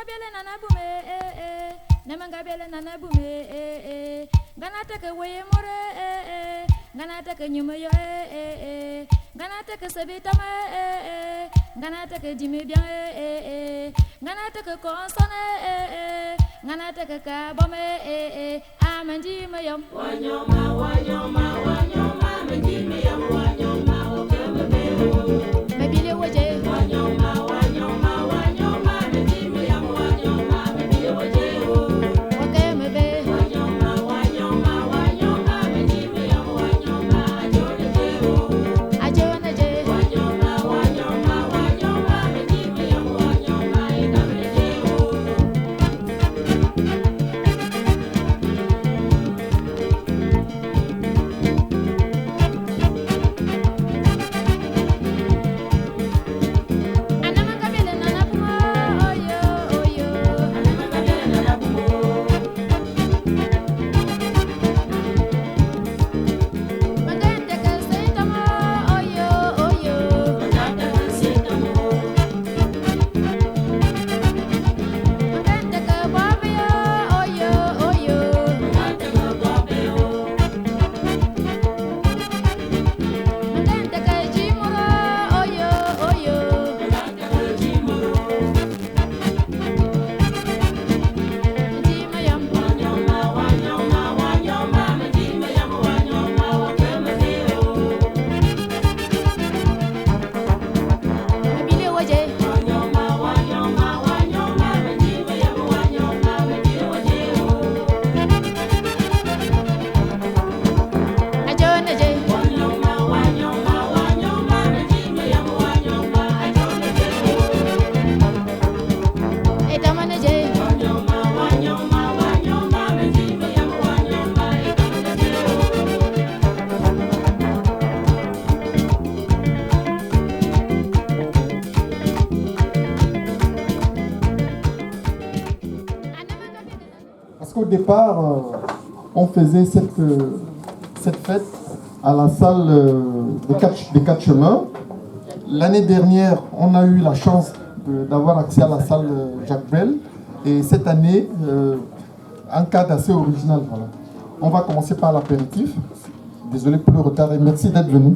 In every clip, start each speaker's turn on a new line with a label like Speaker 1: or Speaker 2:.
Speaker 1: Nemangabele nanabume, Nemangabele nanabume, Ganataka way more, Ganataka Numayo, Ganataka Sabitama, Ganataka Dimibian, Ganataka Consone, Ganataka Kabame, Amandimayam, Wanyoma, Wanyoma, Wanyoma, Mandimayam, Wanyoma, Okama, maybe they were Wanyoma, Wanyoma, Wanyoma, Mandimayam, Wanyoma, maybe they were Okama, Wanyoma, Wanyoma, Wanyoma, Mandimayam, Wanyoma, Ajona, Wanyoma, Wanyoma, Wanyoma, Mandimayam, Wanyoma,
Speaker 2: Parce qu'au départ, on faisait cette fête à la salle des quatre chemins. L'année dernière, on a eu la chance d'avoir accès à la salle Jacques Brel. Et cette année, un cadre assez original. Voilà. On va commencer par l'apéritif. Désolé pour le retard et merci d'être venu.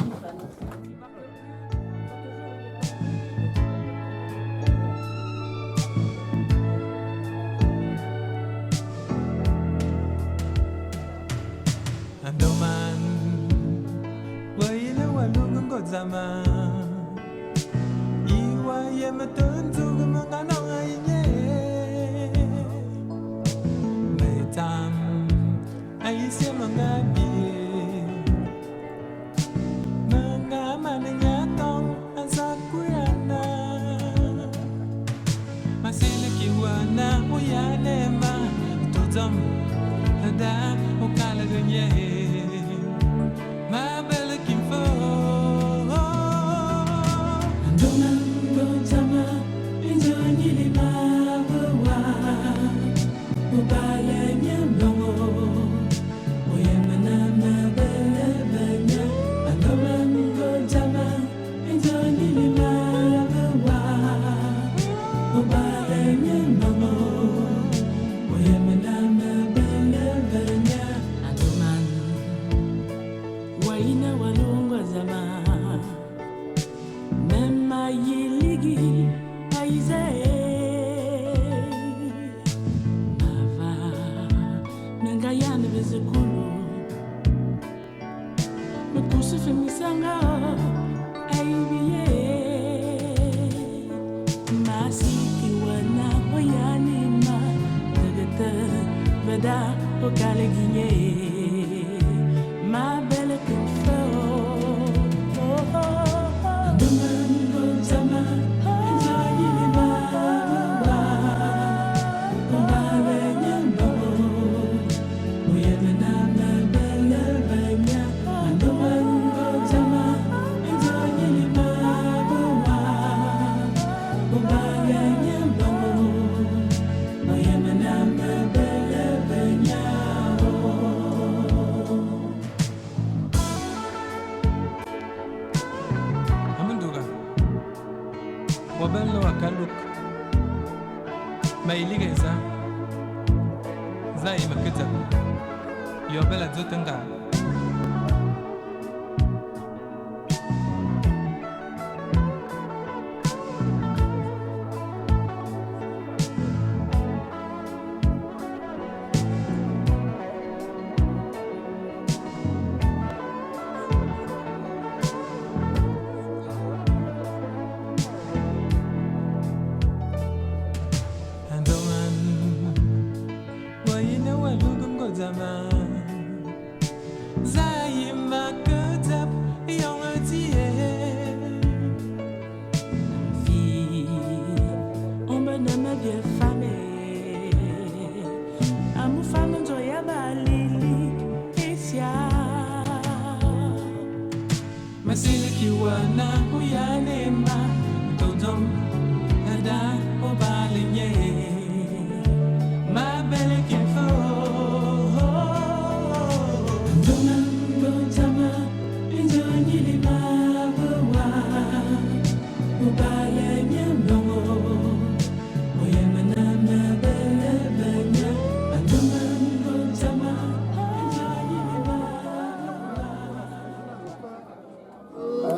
Speaker 3: Mailigeza Zai Makita Yobela Zutanga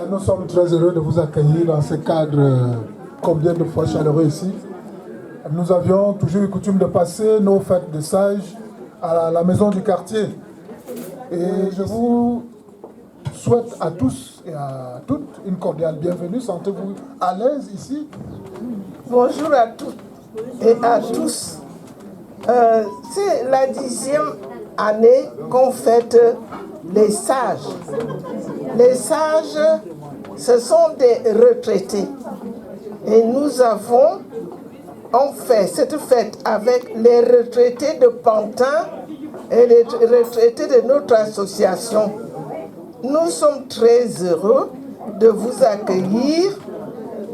Speaker 4: Nous sommes très heureux de vous accueillir dans ce cadre combien de fois chaleureux ici. Nous avions toujours eu coutume de passer nos fêtes de sages à la maison du quartier. Et je vous souhaite à tous et à toutes une cordiale bienvenue. Sentez-vous à l'aise ici?
Speaker 5: Bonjour à toutes et à tous. C'est la 10e année qu'on fête les sages. Les sages, ce sont des retraités. Et nous avons fait cette fête avec les retraités de Pantin et les retraités de notre association. Nous sommes très heureux de vous accueillir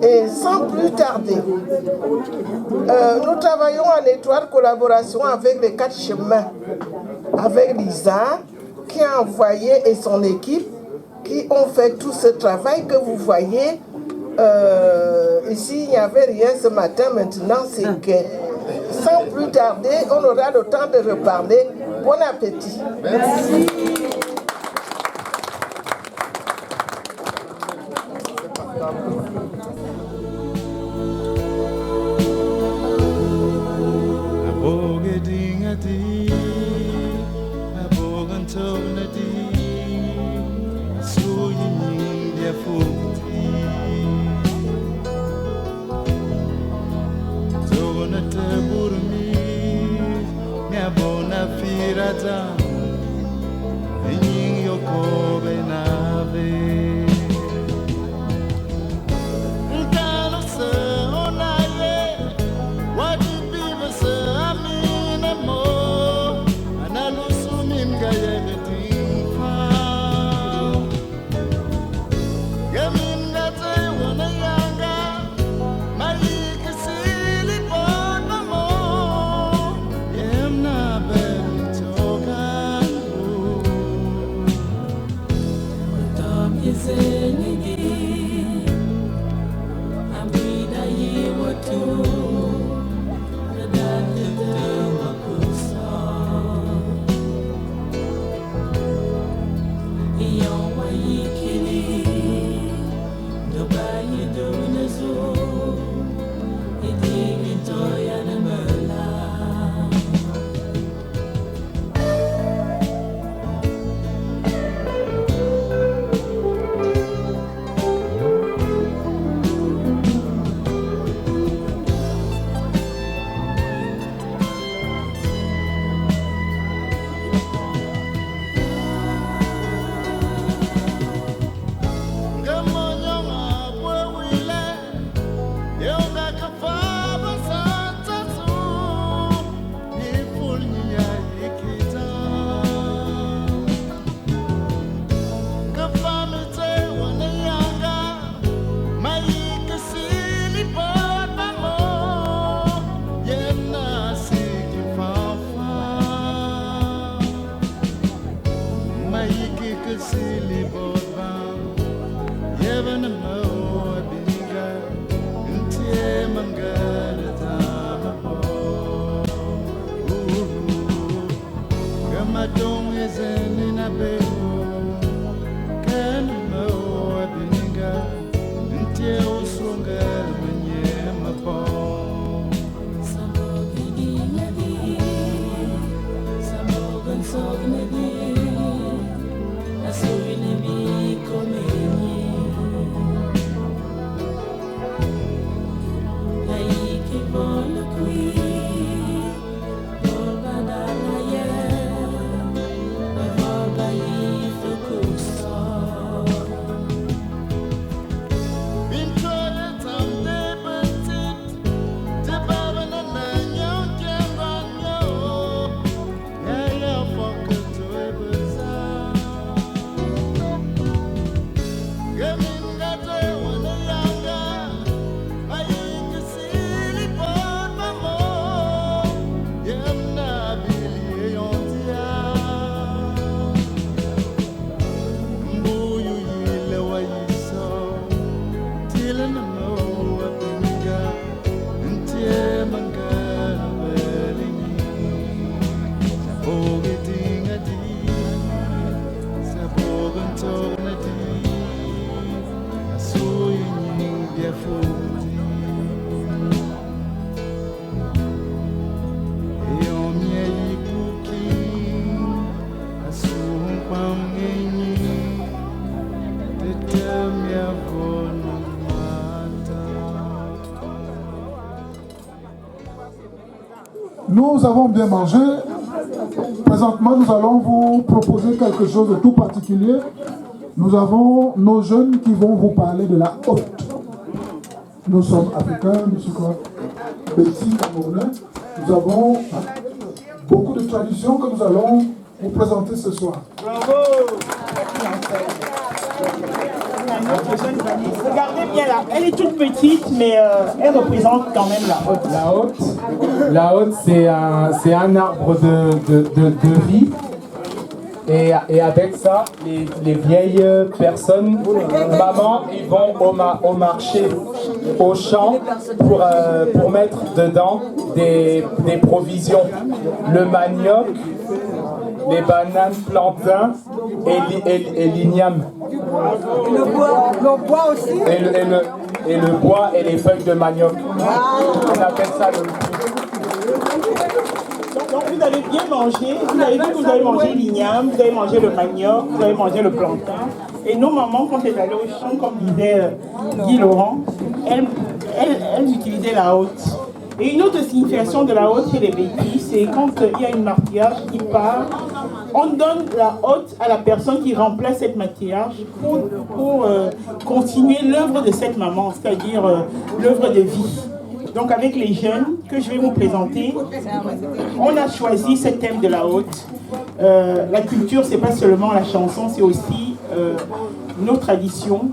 Speaker 5: et sans plus tarder, nous travaillons en étroite collaboration avec les 4 chemins, avec Lisa qui a envoyé et son équipe qui ont fait tout ce travail que vous voyez. Ici, il n'y avait rien ce matin, maintenant c'est gai. Sans plus tarder, on aura le temps de reparler. Bon appétit.
Speaker 4: Merci.
Speaker 6: Toga
Speaker 4: Nous avons bien mangé. Présentement, nous allons vous proposer quelque chose de tout particulier. Nous avons nos jeunes qui vont vous parler de la haute. Nous sommes africains, nous sommes Betty, Camerounais. Nous avons beaucoup de traditions que nous allons vous présenter ce soir.
Speaker 6: Bravo! Regardez bien là, elle est toute petite, mais elle représente quand même la haute.
Speaker 7: La haute, c'est un arbre de vie. Et avec ça, les vieilles personnes, maman, ils vont au marché, au champ, pour mettre dedans des provisions. Le manioc, les bananes, plantains et l'igname.
Speaker 8: Le bois aussi.
Speaker 7: Et le bois et les feuilles de manioc. On appelle ça le...
Speaker 6: Donc vous allez bien manger, vous avez dit que vous allez manger l'igname, vous allez manger le manioc, vous allez manger le plantain. Et nos mamans, quand elles allaient au champ, comme disait Guy Laurent, elles utilisaient la haute. Et une autre signification de la haute chez les Bétis, c'est quand il y a une matriarche qui part, on donne la haute à la personne qui remplace cette matriarche pour continuer l'œuvre de cette maman, c'est-à-dire l'œuvre de vie. Donc avec les jeunes que je vais vous présenter, on a choisi ce thème de la haute. La culture, c'est pas seulement la chanson, c'est aussi nos traditions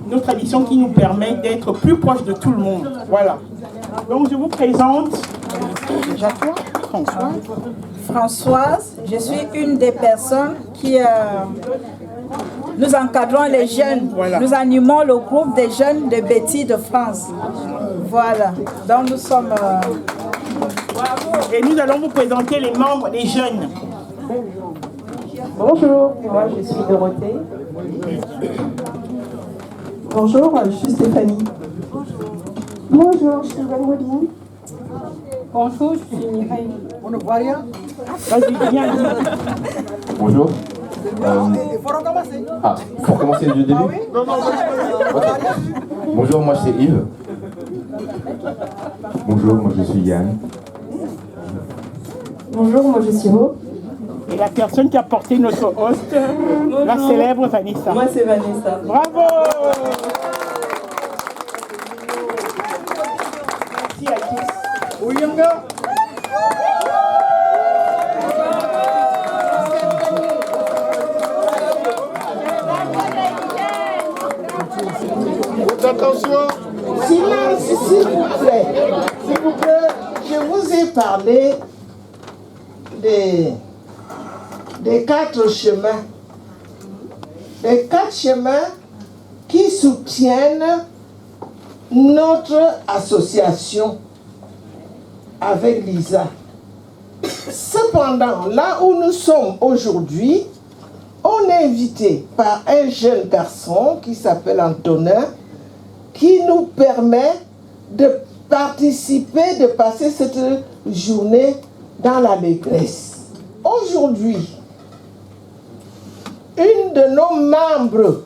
Speaker 6: qui nous permettent d'être plus proches de tout le monde. Voilà. Donc je vous présente déjà toi,
Speaker 8: Françoise, je suis une des personnes qui... nous encadrons les jeunes. Voilà. Nous animons le groupe des jeunes de Betty de France. Voilà. Donc nous sommes...
Speaker 6: Et nous allons vous présenter les membres des jeunes.
Speaker 9: Bonjour, moi je suis Dorothée. Bonjour, je suis Stéphanie. Bonjour, je suis Vanwoodine. Bonjour, je suis Mireille.
Speaker 8: On ne voit rien.
Speaker 6: Vas-y, viens.
Speaker 10: Bonjour.
Speaker 8: Il faut recommencer.
Speaker 10: Ah, il faut recommencer du début?
Speaker 8: Non,
Speaker 10: okay. Bonjour, moi c'est Yves. Bonjour, moi je suis Yann.
Speaker 9: Bonjour, moi je suis Ho.
Speaker 6: Et la personne qui a porté notre host, la célèbre Vanessa.
Speaker 9: Moi c'est Vanessa.
Speaker 6: Bravo! Merci à tous.
Speaker 8: Ouyunga.
Speaker 5: Attention, silence s'il vous plaît. S'il vous plaît, je vous ai parlé des 4 chemins. Les 4 chemins qui soutiennent notre association avec Lisa. Cependant, là où nous sommes aujourd'hui, on est invité par un jeune garçon qui s'appelle Antonin, qui nous permet de participer, de passer cette journée dans la maîtresse. Aujourd'hui, une de nos membres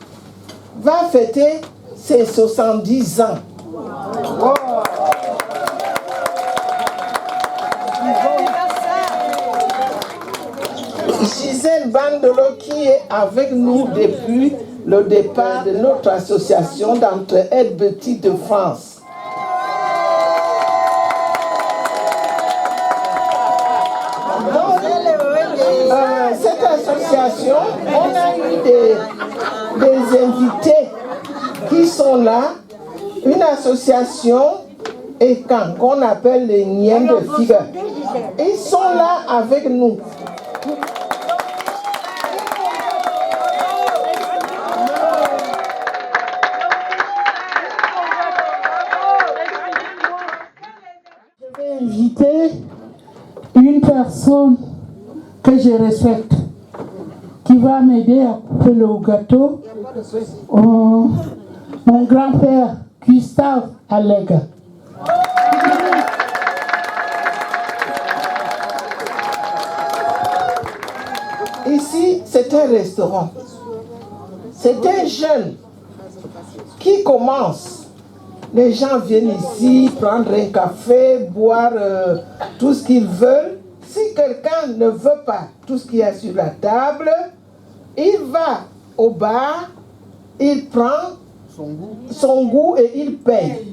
Speaker 5: va fêter ses 70 ans. Wow. Hélène Bandelo qui est avec nous depuis le départ de notre association d'entraide Betty de France. Cette association, on a eu des invités qui sont là, une association qu'on appelle les Niens de Figure. Ils sont là avec nous.
Speaker 11: Je vais inviter une personne que je respecte, qui va m'aider à couper le gâteau. Mon grand-père, Gustave Allega.
Speaker 5: Ici, c'est un restaurant. C'est un jeune qui commence. Les gens viennent ici prendre un café, boire tout ce qu'ils veulent. Si quelqu'un ne veut pas tout ce qu'il y a sur la table, il va au bar, il prend son goût et il paye.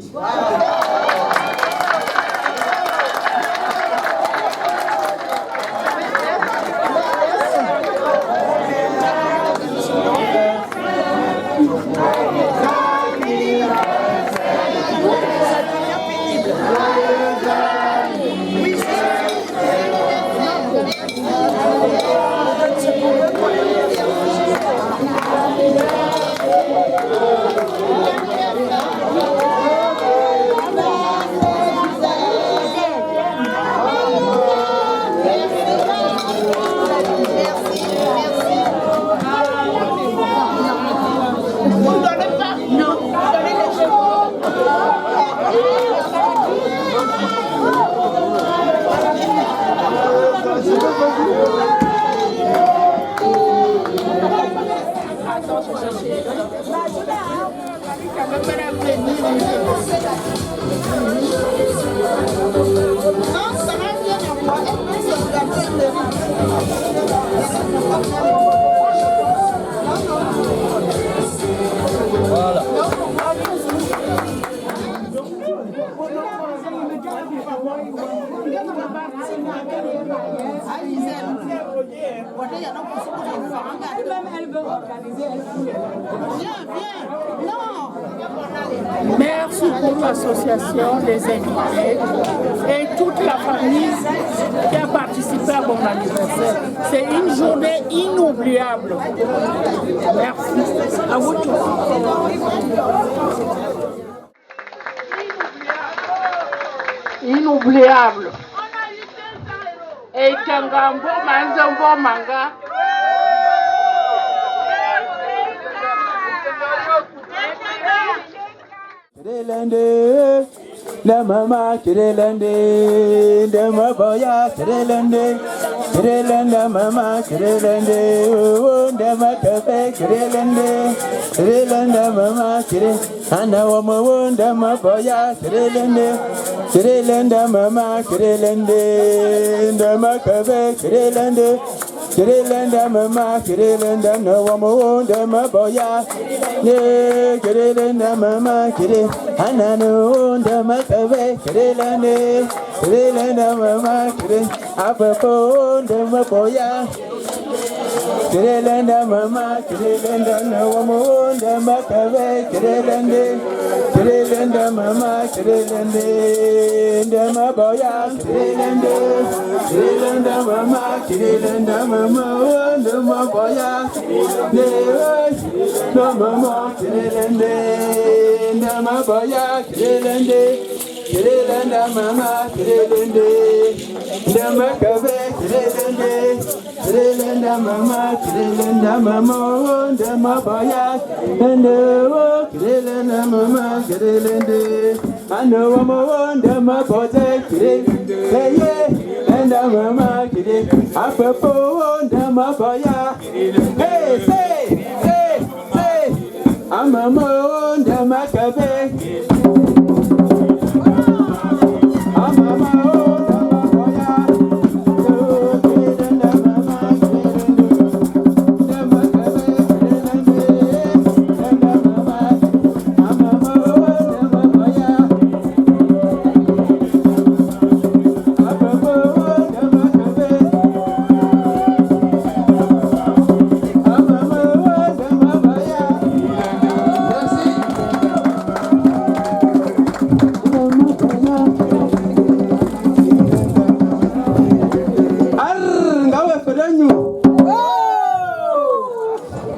Speaker 11: Merci pour l'association des invités et toute la famille qui a participé à mon anniversaire. C'est une journée inoubliable. Merci. À vous tous. Inoubliable. Et Kangambo Manzambo Manga.
Speaker 12: Kirelende, la mama kirelende, de ma boya kirelende, kirelende mama kirelende, oh de ma kafe kirelende, kirelende mama kire, ana wa mo de ma boya kirelende, kirelende mama kirelende, de ma kafe kirelende. Kirelenda mama, kirelenda no wamo de maboya. Ne kirelenda mama, kire anano de makabe. Kirelenda mama, kire apapo de maboya. Kirelenda mama, kirelenda no wamo de makabe. Kirelenda mama, kirelende de maboya. Kirelenda mama, kirelenda mama. Mama, no boya, no mama, kirelende, no ma boya, kirelende, kirelenda mama, kirelende, no ma kabe, kirelende, kirelenda mama, no ma boya, no kirelenda mama, kirelende, ano mama, no ma boya, kirelende. Mama kide, apapo ndama boya. Hey, say, amamo ndama kabe. Amamo ndama boya.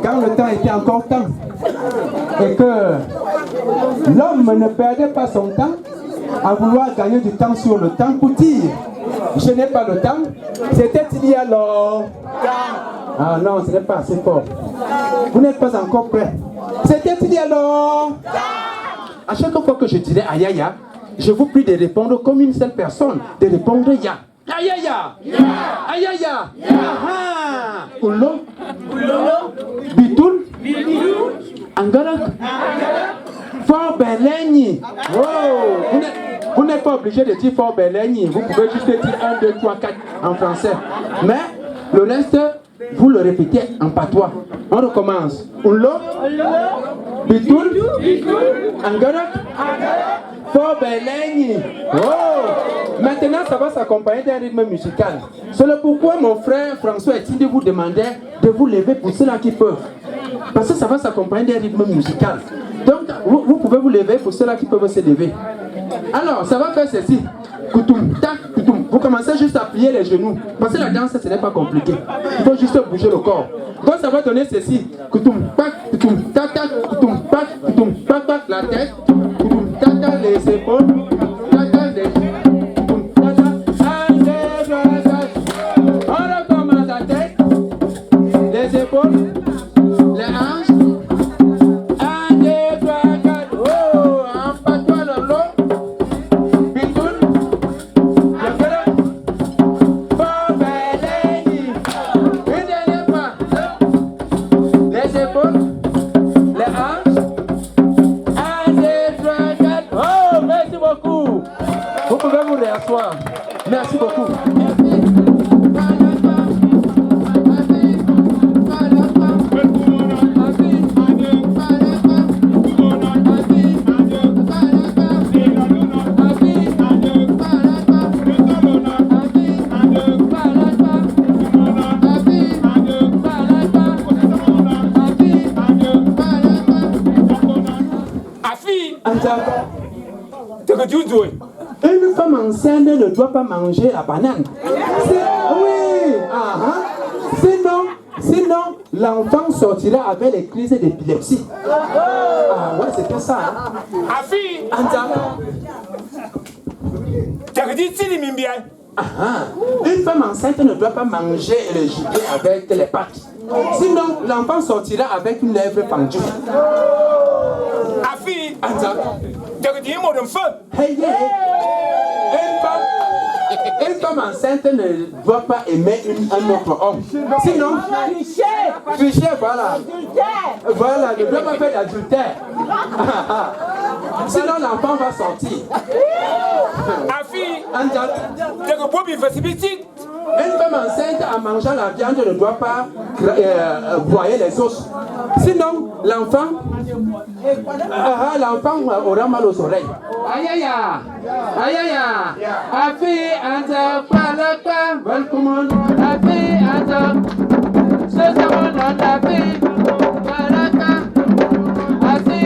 Speaker 12: Quand le temps était encore temps et que l'homme ne perdait pas son temps à vouloir gagner du temps sur le temps pour dire je n'ai pas le temps, c'était il y a longtemps. Ah non, ce n'est pas assez fort. Vous n'êtes pas encore prêts. C'était il y a longtemps. À chaque fois que je dirais aïe aïe, je vous prie de répondre comme une seule personne, de répondre ya. Aïe aïe aïe aïe aïe. Ulo, Bitul, Angarak, Fort Berlagni. Vous n'êtes pas obligé de dire Fort Berlagni. Vous pouvez juste dire 1, 2, 3, 4 en français. Mais le reste, vous le répétez en patois. On recommence. Ulo, Bitul, Angarak, Fort Berlagni. Maintenant, ça va s'accompagner d'un rythme musical. C'est le pourquoi mon frère François Etienne vous demandait de vous lever pour ceux-là qui peuvent. Parce que ça va s'accompagner d'un rythme musical. Donc, vous pouvez vous lever pour ceux-là qui peuvent se lever. Alors, ça va faire ceci. Koutoum, tac, koutoum. Vous commencez juste à plier les genoux. Parce que la danse, ce n'est pas compliqué. Il faut juste bouger le corps. Donc, ça va donner ceci. Koutoum, pac, koutoum, tac, tac, koutoum, pac, koutoum, pac, pac, la tête. Koutoum, tac, tac, les épaules. Tac, tac, les épaules. Les épaules, les hanches, 1, 2, 3, 4, oh, empâte-toi le long, Bitoun, Fort Berlagni, une dernière fois, les épaules, les hanches, 1, 2, 3, 4, oh, merci beaucoup, vous pouvez vous réasseoir, merci beaucoup. Une femme enceinte ne doit pas manger la banane. Oui, sinon l'enfant sortira avec les crises d'épilepsie. Ah ouais, c'était ça. Afi, une femme enceinte ne doit pas manger le gibier avec les pattes. Sinon, l'enfant sortira avec une lèvre pendue. Afi, une femme enceinte ne doit pas aimer un autre homme. Sinon, tricher, voilà. Voilà, ne doit pas faire d'adultère. Sinon, l'enfant va sortir. Une femme enceinte en mangeant la viande ne doit pas broyer les os. Sinon, l'enfant aura mal aux oreilles. Aïe aïe aïe aïe aïe. Afi anta palaka, welcome. Afi anta, c'est ça mon nom. Afi palaka, afi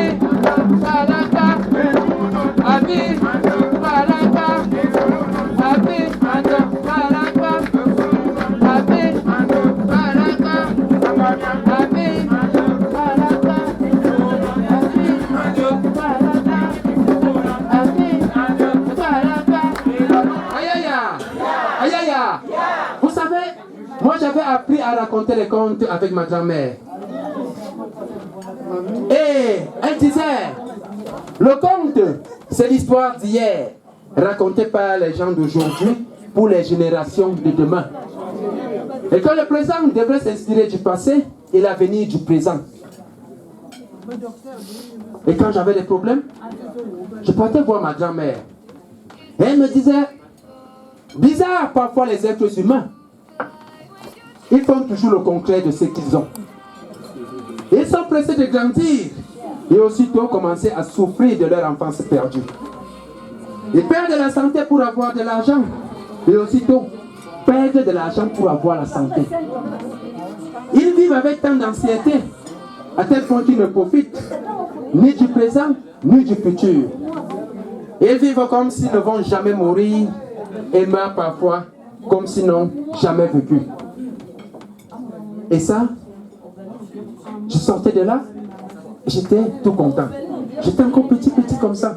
Speaker 12: palaka, afi palaka, afi anta palaka, afi palaka, afi palaka. Aïe aïe aïe. Vous savez, moi j'avais appris à raconter les contes avec ma grand-mère. Et elle disait, le conte, c'est l'histoire d'hier, racontée par les gens d'aujourd'hui pour les générations de demain. Et que le présent devrait s'inspirer du passé et l'avenir du présent. Et quand j'avais des problèmes, je partais voir ma grand-mère. Et elle me disait, bizarre parfois les êtres humains, ils font toujours le concret de ce qu'ils ont. Ils sont pressés de grandir et aussitôt commencer à souffrir de leur enfance perdue. Ils perdent la santé pour avoir de l'argent et aussitôt perdent de l'argent pour avoir la santé. Ils vivent avec tant d'anxiété à tel point qu'ils ne profitent ni du présent ni du futur. Ils vivent comme s'ils ne vont jamais mourir et meurent parfois comme s'ils n'ont jamais vécu. Et ça, je sortais de là, j'étais tout content. J'étais encore petit comme ça.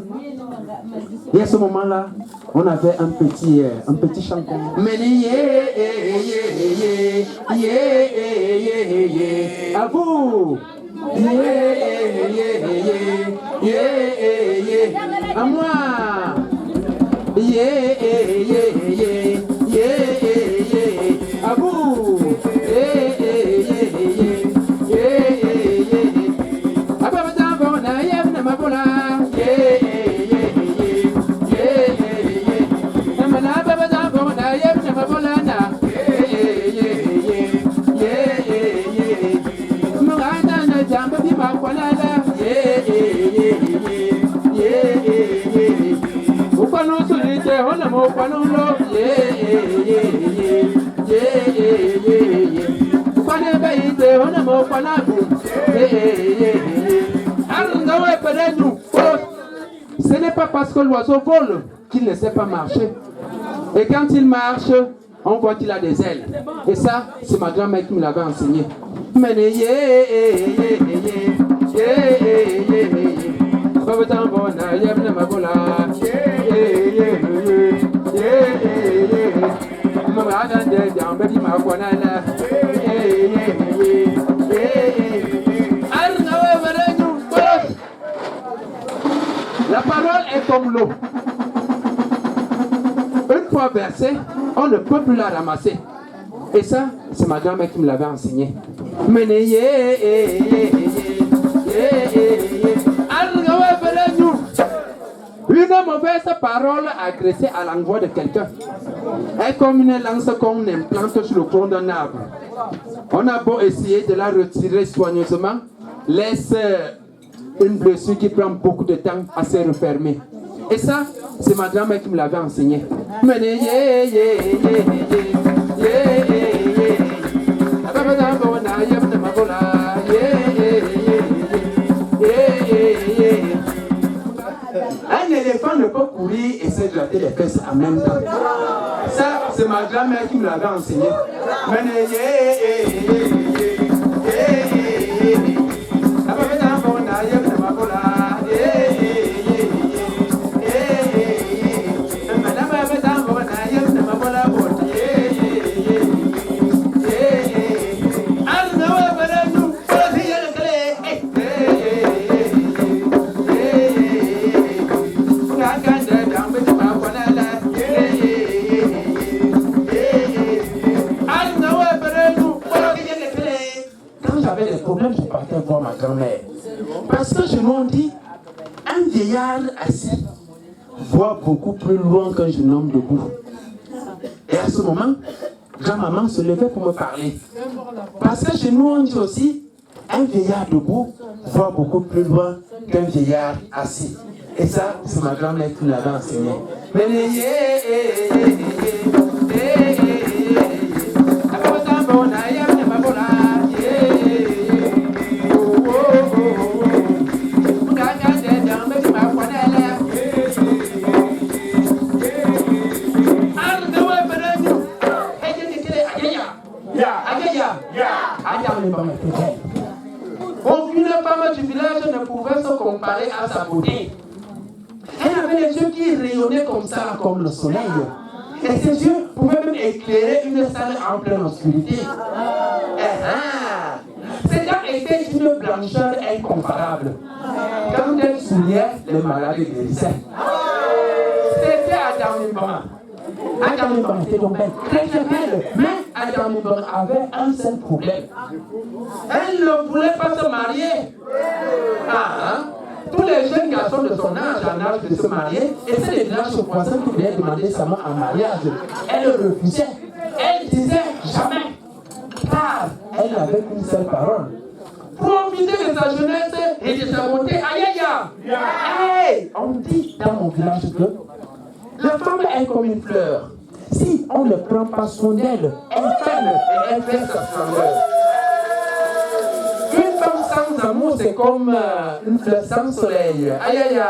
Speaker 12: Et à ce moment-là, on avait un petit chant comme à vous. À moi. À vous. Ce n'est pas parce que l'oiseau vole qu'il ne sait pas marcher. Et quand il marche, on voit qu'il a des ailes. Et ça, c'est ma grand-mère qui me l'avait enseigné. La parole est comme l'eau. Une fois versée, on ne peut plus la ramasser. Et ça, c'est ma grand-mère qui me l'avait enseigné. Une mauvaise parole agressée à l'envoi de quelqu'un est comme une lance qu'on implante sur le tronc d'un arbre. On a beau essayer de la retirer soigneusement, laisse une blessure qui prend beaucoup de temps à se refermer. Et ça, c'est ma grand-mère qui me l'avait enseigné. Un éléphant ne peut courir et se gratter les fesses en même temps. Ça, c'est ma grand-mère qui me l'avait enseigné. Ma grand-mère. Parce que je m'en dis, un vieillard assis voit beaucoup plus loin qu'un jeune homme debout. Et à ce moment, grand-maman se levait pour me parler. Parce que chez nous, on dit aussi, un vieillard debout voit beaucoup plus loin qu'un vieillard assis. Et ça, c'est ma grand-mère qui l'avait enseigné. Aucune femme du village ne pouvait se comparer à sa beauté. Elle avait les yeux qui rayonnaient comme ça, comme le soleil. Et ses yeux pouvaient même éclairer une salle en pleine obscurité. Ses dents étaient d'une blancheur incomparable. Quand elle souriait, les malades guérissaient. C'était Adam Mbama. Adam Mbama était donc belle, très très belle. Mais Adam Mbama avait un seul problème. Elle ne voulait pas se marier. Tous les jeunes garçons de son âge en âge de se marier, et c'est les villages voisins qui venaient demander sa main en mariage. Elle refusait. Elle disait jamais. Car elle n'avait qu'une seule parole. Profiter de sa jeunesse et de sa beauté. Aïe aïe aïe. Hey, on dit dans mon village que la femme est comme une fleur. Si on ne prend pas soin d'elle, elle faine et elle perd sa splendeur. Une femme sans amour, c'est comme une fleur sans soleil. Aïe aïe aïe.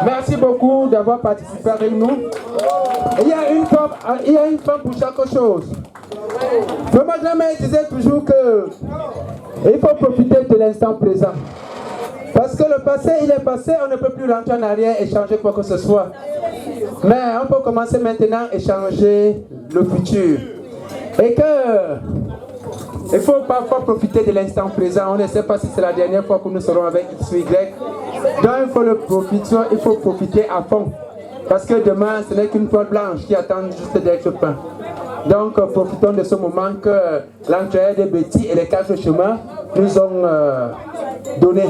Speaker 12: Merci beaucoup d'avoir participé avec nous. Il y a une femme pour chaque chose. Ma grand-mère disait toujours que il faut profiter de l'instant présent. Parce que le passé, il est passé, on ne peut plus rentrer en arrière et changer quoi que ce soit. Mais on peut commencer maintenant et changer le futur. Et que il faut parfois profiter de l'instant présent. On ne sait pas si c'est la dernière fois que nous serons avec X ou Y. Donc il faut profiter à fond. Parce que demain, ce n'est qu'une poêle blanche qui attend juste d'être peint. Donc, profitons de ce moment que l'entraide des Betty et les 4 chemins nous ont donné.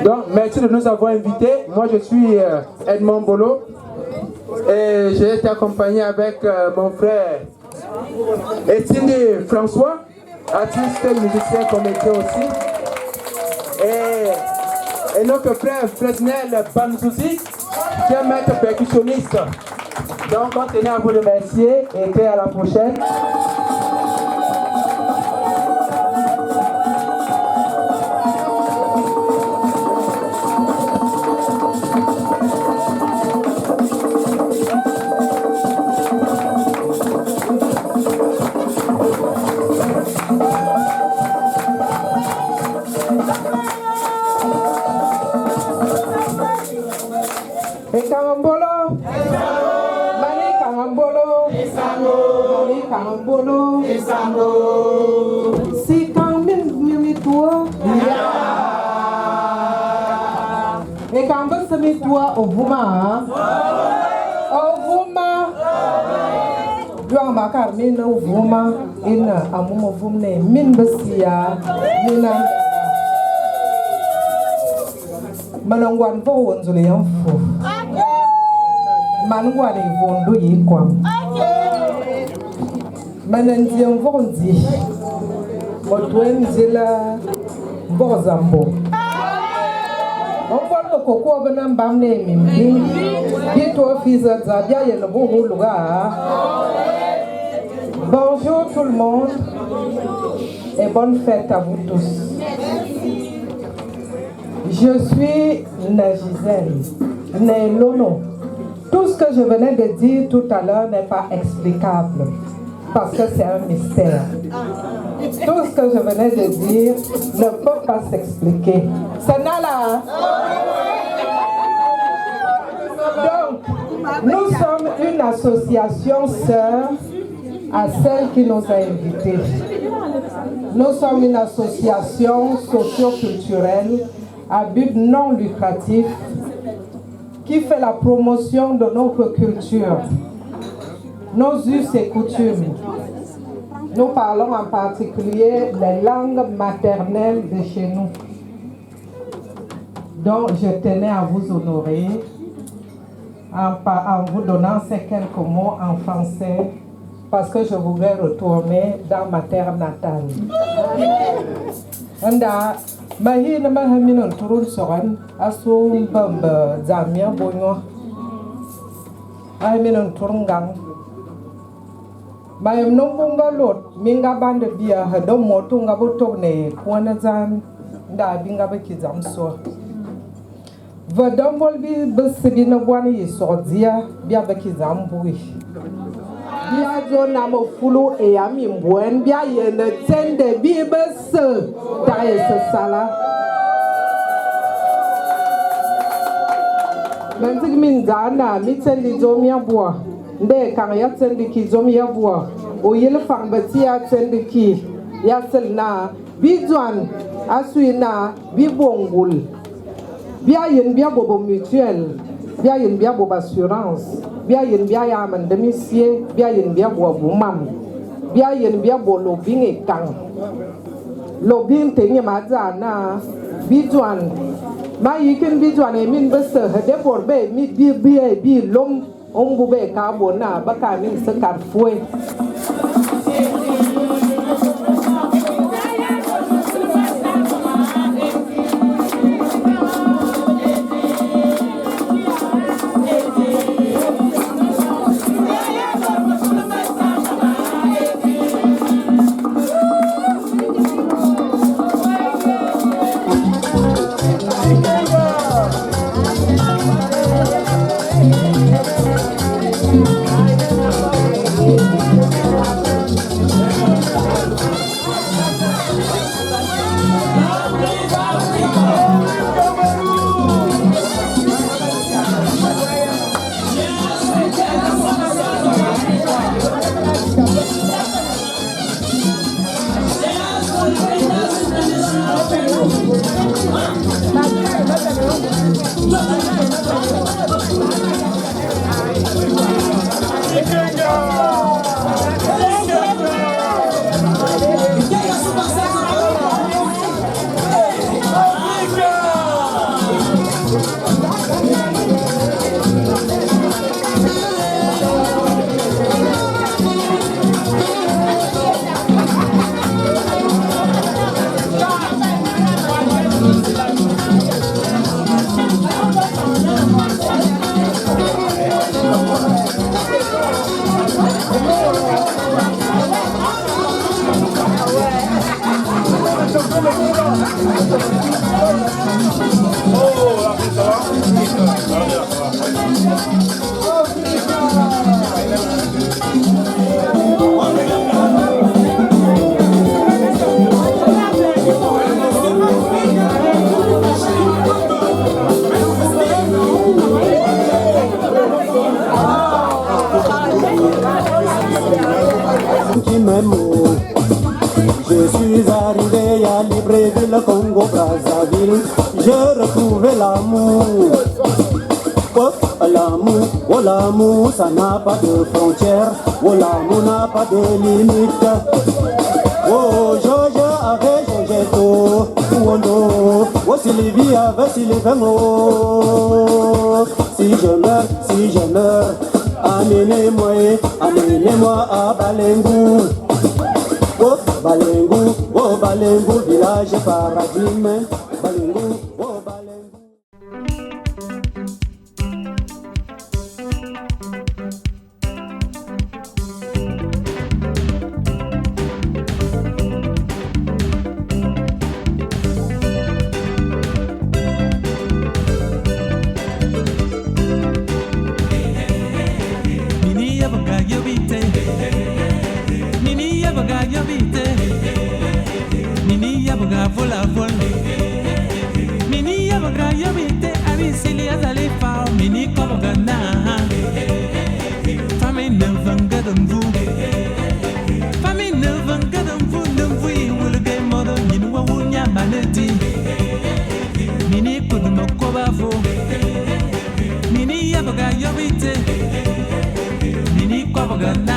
Speaker 12: Donc, merci de nous avoir invités. Moi, je suis Edmond Bolo et j'ai été accompagné avec mon frère Etienne François, artiste musicien comédien aussi, et notre frère Fresnel Banzouzi, qui est maître percussionniste. Donc on tenait à vous remercier et à la prochaine.
Speaker 5: Bolo, si quand mi toi, et quand vous mi toi au Vouma, doang makar min au Vouma, in amumo Vumne, min besia, mina manangwan vo onzule yamfu, manangwan ivondo yikwam. Manandi Vondi, Motwen Zilla Bozambo. On voit le coco venant bamné, bientôt fils de Zabia et le beau lugar. Bonjour tout le monde et bonne fête à vous tous. Je suis Nagiselle, née Lono. Tout ce que je venais de dire tout à l'heure n'est pas explicable. Parce que c'est un mystère. Tout ce que je venais de dire ne peut pas s'expliquer. C'est Nala. Donc, nous sommes une association sœur à celle qui nous a invités. Nous sommes une association socio-culturelle à but non lucratif qui fait la promotion de notre culture, nos us et coutumes. Nous parlons en particulier les langues maternelles de chez nous. Donc, je tenais à vous honorer en vous donnant ces quelques mots en français parce que je voudrais retourner dans ma terre natale. Anda, mahina mahaminon turun soran asum bamba zamia bonyo. Ahiminon turungang. Mayam nongunga lot minga bande bia hado moto nga botone kwana zan da binga bakizam so. Vadam volbi besibina bwani yisordia bia bakizam bui. Bia zona mo fulu e ami mbwen bia yene tende bi bes da yese sala. Manzik min zana mitendi zomia bwa. Nde kan ya tsendi ki zomi ya bua o yele fang bati ya tsendi ki ya selna bidwan asuina bibongul bia yen bia bobo mutuel bia yen bia bobo assurance bia yen bia ya man demisie bia yen bia bobo mam bia yen bia bo lobing e kang lobing tenye mazana bidwan ma yikin bidwan e min bese hede borbe mi bi lom on boube carbona baka min se carfoué
Speaker 13: Je suis arrivé à Libreville, Congo, Brazzaville. Je retrouvais l'amour. Oh, l'amour, oh l'amour, ça n'a pas de frontières. Oh l'amour n'a pas de limite. Oh Georges avec Georgetto, oh Sylvie avec Sylvain. Oh, si je meurs, amenez-moi à Balengou. Oh Balengou, village paradis, Balengou, oh Balengou.
Speaker 3: Mini yabaga yobite, mini kwabaga na